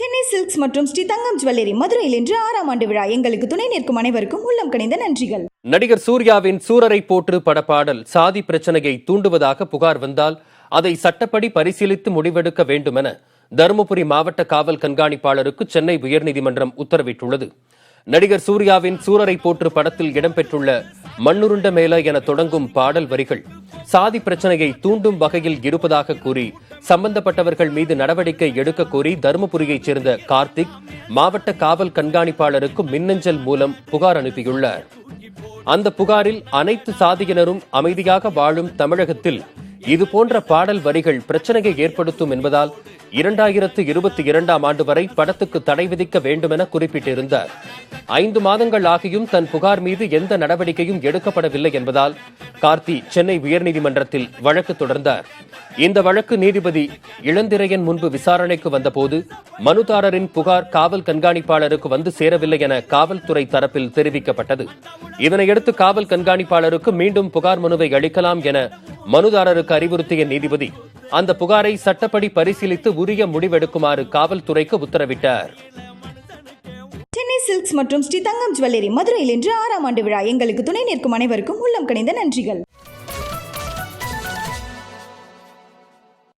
Chennai silks மற்றும் ஸ்ரீ தங்கம் jewellery மதுரையில் இன்று 6ஆம் ஆண்டு விழா. எங்களுக்கு துணை நிற்கும் அனைவருக்கும் உள்ளம் கனிந்த நன்றிகள். நடிகர் சூர்யாவின் சூரரை போற்று படப்பாடல் சாதி பிரச்சனையை தூண்டுவதாக புகார் வந்தால் அதை சட்டப்படி பரிசீலித்து முடிவெடுக்க வேண்டுமென தருமபுரி மாவட்ட காவல் கண்காணிப்பாளருக்கு சென்னை உயர்நீதிமன்றம் உத்தரவிட்டுள்ளது. நடிகர் சூர்யாவின் சூரரை போற்று படத்தில் இடம்பெற்றுள்ள மண்ணுருண்ட மேல என தொடங்கும் பாடல் வரிகள் சாதி பிரச்சனையை தூண்டும் வகையில் இருப்பதாக கூறி சம்பந்தப்பட்டவர்கள் மீது நடவடிக்கை எடுக்க கோரி தருமபுரியைச் சேர்ந்த கார்த்திக் மாவட்ட காவல் கண்காணிப்பாளருக்கு மின்னஞ்சல் மூலம் புகார் அனுப்பியுள்ளார். அந்த புகாரில் அனைத்து சாதியினரும் அமைதியாக வாழும் தமிழகத்தில் இதுபோன்ற பாடல் வரிகள் பிரச்சனையை ஏற்படுத்தும் என்பதால் 2022ஆம் ஆண்டு வரை படத்துக்கு தடை விதிக்க வேண்டுமென குறிப்பிட்டிருந்தார். 5 மாதங்கள் ஆகியும் தன் புகார் மீது எந்த நடவடிக்கையும் எடுக்கப்படவில்லை என்பதால் கார்த்தி சென்னை உயர்நீதிமன்றத்தில் வழக்கு தொடர்ந்தார். இந்த வழக்கு நீதிபதி இளந்திரையன் முன்பு விசாரணைக்கு வந்தபோது மனுதாரரின் புகார் காவல் கண்காணிப்பாளருக்கு வந்து சேரவில்லை என காவல்துறை தரப்பில் தெரிவிக்கப்பட்டது. இதனையடுத்து காவல் கண்காணிப்பாளருக்கு மீண்டும் புகார் மனுவை அளிக்கலாம் என மனுதாரருக்கு அறிவுறுத்திய நீதிபதி அந்த புகாரை சட்டப்படி பரிசீலித்து உரிய முடிவெடுக்குமாறு காவல்துறைக்கு உத்தரவிட்டார். சென்னை சில்க்ஸ் மற்றும் ஸ்ரீ தங்கம் ஜுவல்லரி மதுரையில் இன்று 6ஆம் ஆண்டு விழா. எங்களுக்கு துணை நிற்கும் அனைவருக்கும் உள்ளம் கனிந்த நன்றிகள்.